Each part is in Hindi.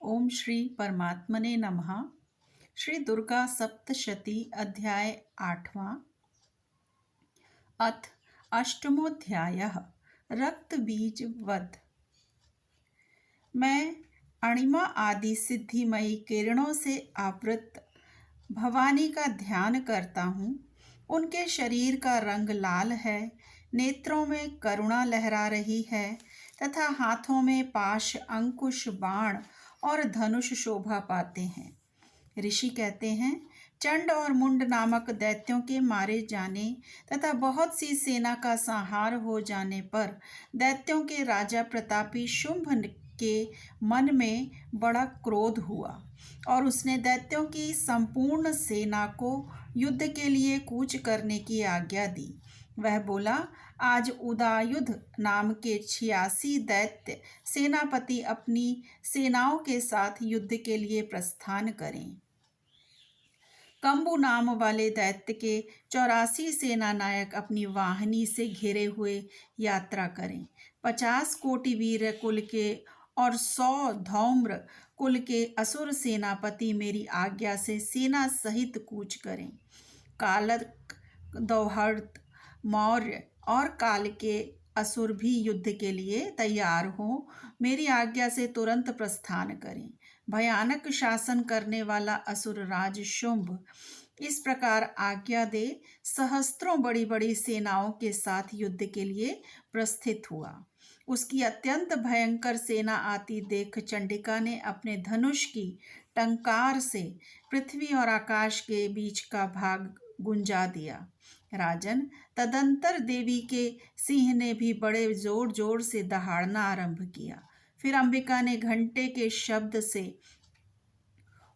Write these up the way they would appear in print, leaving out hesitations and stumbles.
ओम श्री परमात्मने नमः। श्री दुर्गा सप्तशती अध्याय 8वां। अथ अष्टमोऽध्यायः रक्तबीज वध। मैं अणिमा आदि सिद्धिमयी किरणों से आवृत भवानी का ध्यान करता हूँ। उनके शरीर का रंग लाल है, नेत्रों में करुणा लहरा रही है तथा हाथों में पाश, अंकुश, बाण और धनुष शोभा पाते हैं। ऋषि कहते हैं, चंड और मुंड नामक दैत्यों के मारे जाने तथा बहुत सी सेना का संहार हो जाने पर दैत्यों के राजा प्रतापी शुंभ के मन में बड़ा क्रोध हुआ और उसने दैत्यों की संपूर्ण सेना को युद्ध के लिए कूच करने की आज्ञा दी। वह बोला, आज उदायुध नाम के 86 दैत्य सेनापति अपनी सेनाओं के साथ युद्ध के लिए प्रस्थान करें। कंबु नाम वाले दैत्य के 84 सेना नायक अपनी वाहिनी से घिरे हुए यात्रा करें। 50 कोटि वीर कुल के और 100 धौम्र कुल के असुर सेनापति मेरी आज्ञा से सेना सहित कूच करें। कालक, दौहर्त, मौर्य और काल के असुर भी युद्ध के लिए तैयार हों, मेरी आज्ञा से तुरंत प्रस्थान करें। भयानक शासन करने वाला असुर राज शुंभ इस प्रकार आज्ञा दे सहस्त्रों बड़ी बड़ी सेनाओं के साथ युद्ध के लिए प्रस्थित हुआ। उसकी अत्यंत भयंकर सेना आती देख चंडिका ने अपने धनुष की टंकार से पृथ्वी और आकाश के बीच का भाग गुंजा दिया। राजन, तदंतर देवी के सिंह ने भी बड़े जोर जोर से दहाड़ना आरंभ किया। फिर अंबिका ने घंटे के शब्द से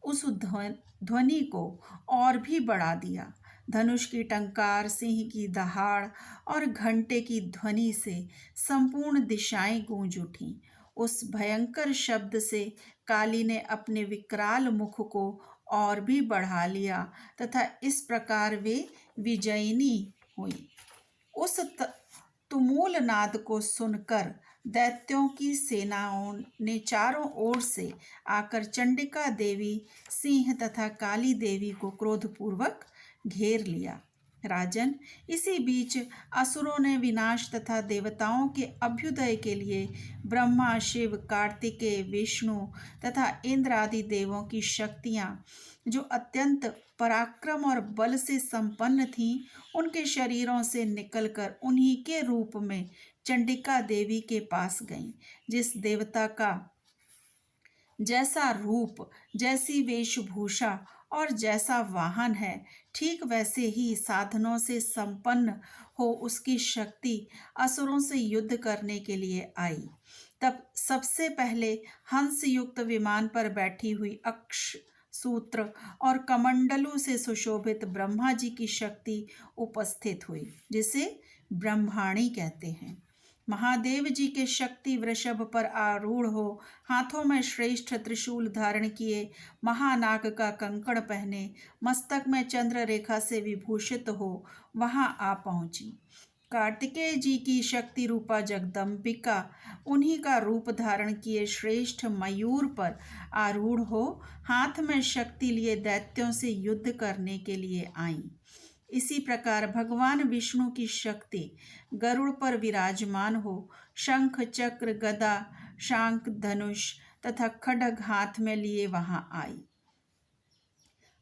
उस ध्वनि को और भी बढ़ा दिया। धनुष की टंकार, सिंह की दहाड़ और घंटे की ध्वनि से संपूर्ण दिशाएं गूंज उठीं। उस भयंकर शब्द से काली ने अपने विकराल मुख को और भी बढ़ा लिया तथा इस प्रकार वे विजयिनी हुई। उस तुमूल नाद को सुनकर दैत्यों की सेनाओं ने चारों ओर से आकर चंडिका देवी, सिंह तथा काली देवी को क्रोधपूर्वक घेर लिया। राजन, इसी बीच असुरों ने विनाश तथा देवताओं के अभ्युदय के लिए ब्रह्मा, शिव, कार्तिकेय, विष्णु तथा इंद्र आदि देवों की शक्तियाँ जो अत्यंत पराक्रम और बल से संपन्न थीं, उनके शरीरों से निकलकर उन्हीं के रूप में चंडिका देवी के पास गईं। जिस देवता का जैसा रूप, जैसी वेशभूषा और जैसा वाहन है, ठीक वैसे ही साधनों से संपन्न हो उसकी शक्ति असुरों से युद्ध करने के लिए आई। तब सबसे पहले हंस युक्त विमान पर बैठी हुई अक्ष सूत्र और कमंडलों से सुशोभित ब्रह्मा जी की शक्ति उपस्थित हुई, जिसे ब्रह्माणी कहते हैं। महादेव जी के शक्ति वृषभ पर आरूढ़ हो, हाथों में श्रेष्ठ त्रिशूल धारण किए, महानाग का कंकण पहने, मस्तक में चंद्र रेखा से विभूषित हो वहां आ पहुंची। कार्तिकेय जी की शक्ति रूपा जगदम्बिका उन्हीं का रूप धारण किए श्रेष्ठ मयूर पर आरूढ़ हो, हाथ में शक्ति लिए दैत्यों से युद्ध करने के लिए आईं। इसी प्रकार भगवान विष्णु की शक्ति गरुड़ पर विराजमान हो, शंख, चक्र, गदा, शांख, धनुष तथा खड्ग हाथ में लिए वहां आई।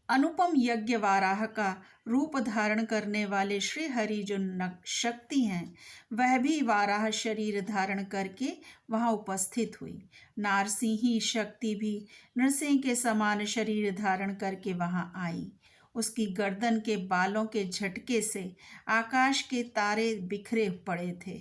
अनुपम यज्ञ वाराह का रूप धारण करने वाले श्री हरि जो शक्ति हैं, वह भी वाराह शरीर धारण करके वहां उपस्थित हुई। नारसिंही शक्ति भी नृसिंह के समान शरीर धारण करके वहां आई। उसकी गर्दन के बालों के झटके से आकाश के तारे बिखरे पड़े थे।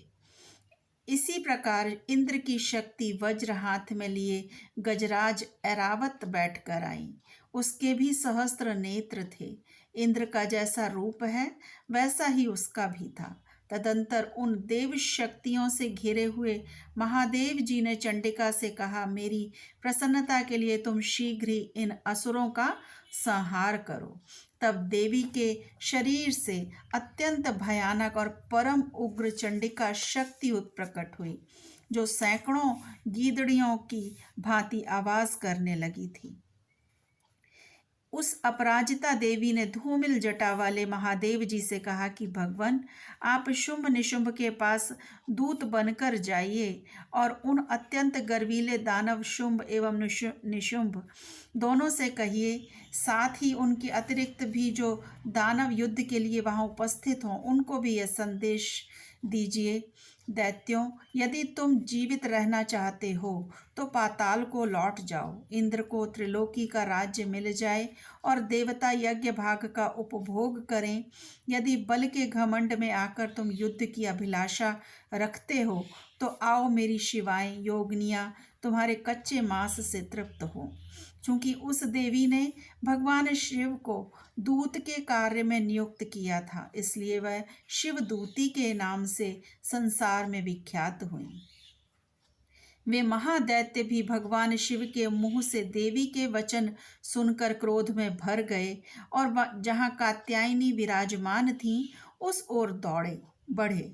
इसी प्रकार इंद्र की शक्ति वज्र हाथ में लिए गजराज ऐरावत बैठकर आई। उसके भी सहस्त्र नेत्र थे। इंद्र का जैसा रूप है वैसा ही उसका भी था। तदंतर उन देव शक्तियों से घिरे हुए महादेव जी ने चंडिका से कहा, मेरी प्रसन्नता के लिए तुम शीघ्र ही इन असुरों का संहार करो। तब देवी के शरीर से अत्यंत भयानक और परम उग्र चंडिका शक्ति उत्प्रकट हुई। जो सैकड़ों गीदड़ियों की भांति आवाज करने लगी थी। उस अपराजिता देवी ने धूमिल जटा वाले महादेव जी से कहा कि भगवान, आप शुंभ निशुंभ के पास दूत बनकर जाइए और उन अत्यंत गर्वीले दानव शुंभ एवं निशुंभ दोनों से कहिए, साथ ही उनके अतिरिक्त भी जो दानव युद्ध के लिए वहां उपस्थित हों उनको भी यह संदेश दीजिए, दैत्यों, यदि तुम जीवित रहना चाहते हो तो पाताल को लौट जाओ। इंद्र को त्रिलोकी का राज्य मिल जाए और देवता यज्ञ भाग का उपभोग करें। यदि बल के घमंड में आकर तुम युद्ध की अभिलाषा रखते हो तो आओ, मेरी शिवाएं योगिनियां तुम्हारे कच्चे मांस से तृप्त हो। क्योंकि उस देवी ने भगवान शिव को दूत के कार्य में नियुक्त किया था, इसलिए वह शिवदूती के नाम से संसार में विख्यात हुई। वे महादैत्य भी भगवान शिव के मुंह से देवी के वचन सुनकर क्रोध में भर गए और जहां कात्यायनी विराजमान थीं उस ओर दौड़े बढ़े।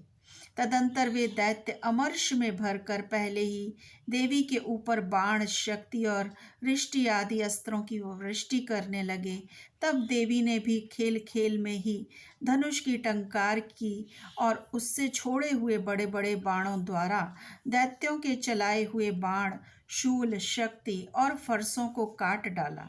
तदंतर वे दैत्य अमर्ष में भरकर पहले ही देवी के ऊपर बाण, शक्ति और रिष्टि आदि अस्त्रों की वृष्टि करने लगे। तब देवी ने भी खेल खेल में ही धनुष की टंकार की और उससे छोड़े हुए बड़े बड़े बाणों द्वारा दैत्यों के चलाए हुए बाण, शूल, शक्ति और फरसों को काट डाला।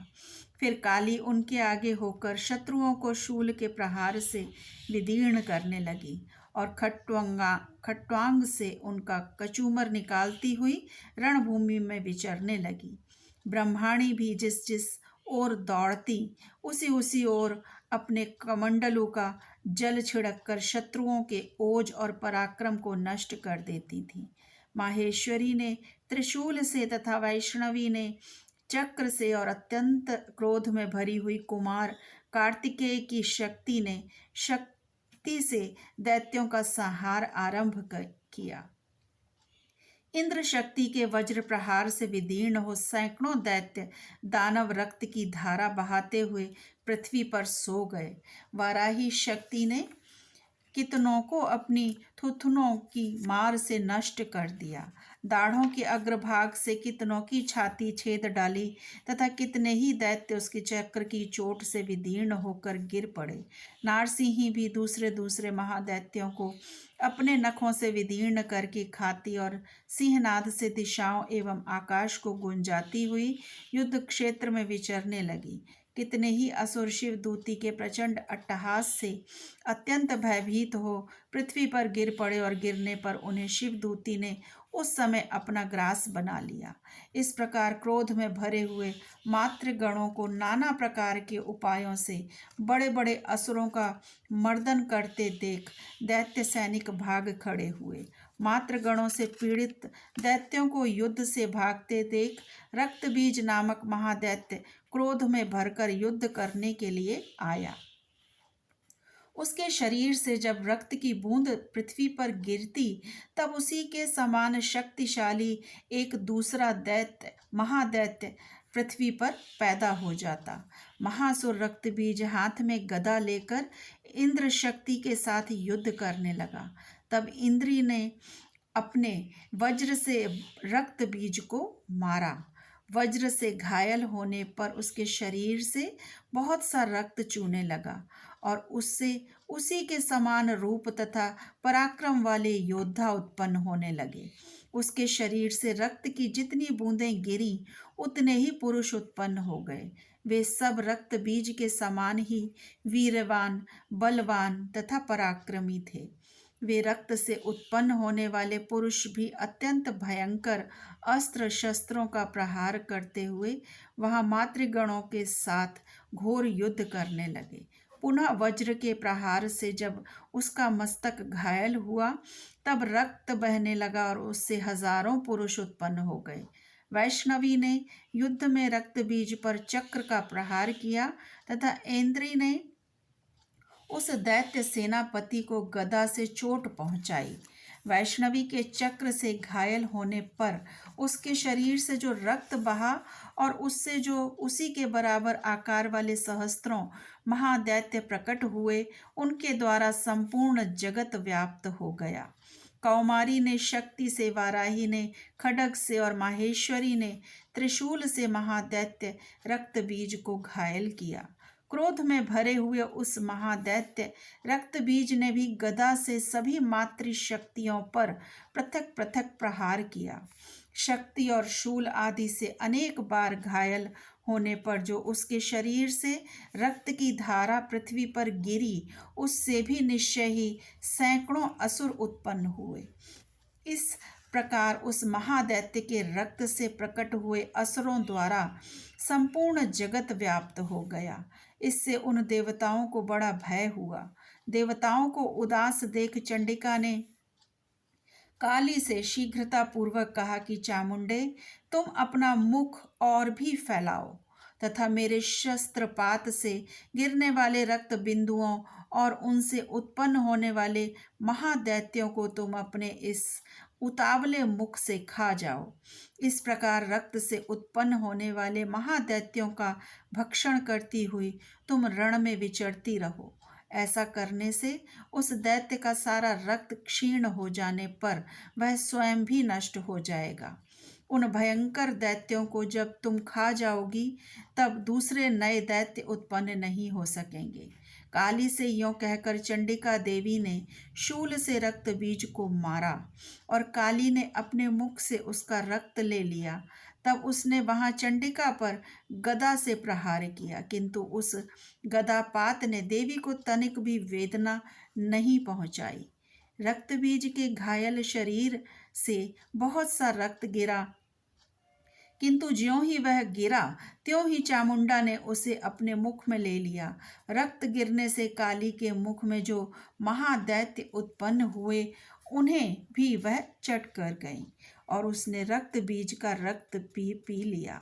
फिर काली उनके आगे होकर शत्रुओं को शूल के प्रहार से विदीर्ण करने लगी और खट्वांग से उनका कचूमर निकालती हुई रणभूमि में विचरने लगी। ब्रह्माणी भी जिस जिस ओर दौड़ती उसी उसी ओर अपने कमंडलों का जल छिड़ककर शत्रुओं के ओज और पराक्रम को नष्ट कर देती थी। माहेश्वरी ने त्रिशूल से तथा वैष्णवी ने चक्र से और अत्यंत क्रोध में भरी हुई कुमार कार्तिकेय की शक्ति ने शक्ति से दैत्यों का संहार आरंभ किया। इंद्र शक्ति के वज्र प्रहार से विदीर्ण हो सैकड़ों दैत्य दानव रक्त की धारा बहाते हुए पृथ्वी पर सो गए। वाराही शक्ति ने कितनों को अपनी थुथुनों की मार से नष्ट कर दिया। दाढ़ों के अग्रभाग से कितनों की छाती छेद डाली तथा कितने ही दैत्य उसके चक्र की चोट से विदीर्ण होकर गिर पड़े। नारसिंही भी दूसरे दूसरे महादैत्यों को अपने नखों से विदीर्ण करके खाती और सिंहनाद से दिशाओं एवं आकाश को गुंजाती हुई युद्ध क्षेत्र में विचरने लगी। कितने ही असुर शिवदूती के प्रचंड अट्टहास से अत्यंत भयभीत हो पृथ्वी पर गिर पड़े और गिरने पर उन्हें शिवदूती ने उस समय अपना ग्रास बना लिया। इस प्रकार क्रोध में भरे हुए मातृगणों को नाना प्रकार के उपायों से बड़े बड़े असुरों का मर्दन करते देख दैत्य सैनिक भाग खड़े हुए। मातृगणों से पीड़ित दैत्यों को युद्ध से भागते देख रक्तबीज नामक महादैत्य क्रोध में भरकर युद्ध करने के लिए आया। उसके शरीर से जब रक्त की बूंद पृथ्वी पर गिरती तब उसी के समान शक्तिशाली एक दूसरा दैत्य महादैत्य पृथ्वी पर पैदा हो जाता। महासुर रक्तबीज हाथ में गदा लेकर इंद्र शक्ति के साथ युद्ध करने लगा। तब इंद्री ने अपने वज्र से रक्तबीज को मारा। वज्र से घायल होने पर उसके शरीर से बहुत सा रक्त चूने लगा और उससे उसी के समान रूप तथा पराक्रम वाले योद्धा उत्पन्न होने लगे। उसके शरीर से रक्त की जितनी बूंदें गिरी उतने ही पुरुष उत्पन्न हो गए। वे सब रक्त बीज के समान ही वीरवान, बलवान तथा पराक्रमी थे। वे रक्त से उत्पन्न होने वाले पुरुष भी अत्यंत भयंकर अस्त्र शस्त्रों का प्रहार करते हुए वहां मातृगणों के साथ घोर युद्ध करने लगे। पुनः वज्र के प्रहार से जब उसका मस्तक घायल हुआ तब रक्त बहने लगा और उससे हजारों पुरुष उत्पन्न हो गए। वैष्णवी ने युद्ध में रक्त बीज पर चक्र का प्रहार किया तथा इंद्री ने उस दैत्य सेनापति को गदा से चोट पहुंचाई। वैष्णवी के चक्र से घायल होने पर उसके शरीर से जो रक्त बहा और उससे जो उसी के बराबर आकार वाले सहस्त्रों महादैत्य प्रकट हुए, उनके द्वारा संपूर्ण जगत व्याप्त हो गया। कौमारी ने शक्ति से, वाराही ने खड्ग से और माहेश्वरी ने त्रिशूल से महादैत्य रक्तबीज को घायल किया। क्रोध में भरे हुए उस महादैत्य रक्तबीज ने भी गदा से सभी मातृशक्तियों पर पृथक पृथक प्रहार किया। शक्ति और शूल आदि से अनेक बार घायल होने पर जो उसके शरीर से रक्त की धारा पृथ्वी पर गिरी, उससे भी निश्चय ही सैकड़ों असुर उत्पन्न हुए। इस प्रकार उस महादैत्य के रक्त से प्रकट हुए असुरों द्वारा संपूर्ण जगत व्याप्त हो गया। इससे उन देवताओं को बड़ा भय हुआ। देवताओं को उदास देख चंडिका ने काली से शीघ्रता पूर्वक कहा कि चामुंडे, तुम अपना मुख और भी फैलाओ तथा मेरे शस्त्रपात से गिरने वाले रक्त बिंदुओं और उनसे उत्पन्न होने वाले महादैत्यों को तुम अपने इस उतावले मुख से खा जाओ। इस प्रकार रक्त से उत्पन्न होने वाले महादैत्यों का भक्षण करती हुई तुम रण में विचरती रहो। ऐसा करने से उस दैत्य का सारा रक्त क्षीण हो जाने पर वह स्वयं भी नष्ट हो जाएगा। उन भयंकर दैत्यों को जब तुम खा जाओगी, तब दूसरे नए दैत्य उत्पन्न नहीं हो सकेंगे। काली से यों कहकर चंडिका देवी ने शूल से रक्त बीज को मारा और काली ने अपने मुख से उसका रक्त ले लिया। तब उसने वहां चंडिका पर गदा से प्रहार किया, किंतु उस गदापात ने देवी को तनिक भी वेदना नहीं पहुंचाई। रक्तबीज के घायल शरीर से बहुत सा रक्त गिरा, किंतु ज्यों ही वह गिरा त्यों ही चामुंडा ने उसे अपने मुख में ले लिया। रक्त गिरने से काली के मुख में जो महादैत्य उत्पन्न हुए, उन्हें भी वह चट कर गई और उसने रक्त बीज का रक्त पी लिया।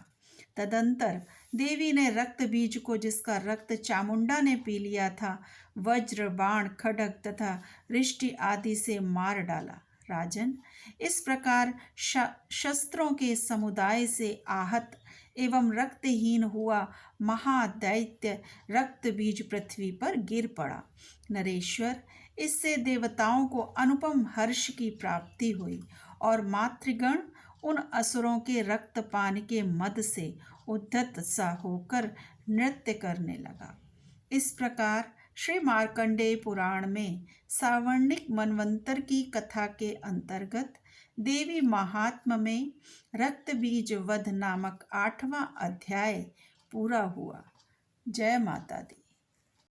तदंतर देवी ने रक्त बीज को, जिसका रक्त चामुंडा ने पी लिया था, वज्र, बाण, खड्ग तथा रिष्टि आदि से मार डाला। राजन, इस प्रकार शस्त्रों के समुदाय से आहत एवं रक्तहीन हुआ महादैत्य रक्त बीज पृथ्वी पर गिर पड़ा। नरेश्वर, इससे देवताओं को अनुपम हर्ष की प्राप्ति हुई और मातृगण उन असुरों के रक्तपान के मद से उद्धत सा होकर नृत्य करने लगा। इस प्रकार श्री मार्कंडेय पुराण में सावर्णिक मनवंतर की कथा के अंतर्गत देवी महात्म्य में रक्तबीज वध नामक 8वां अध्याय पूरा हुआ। जय माता दी।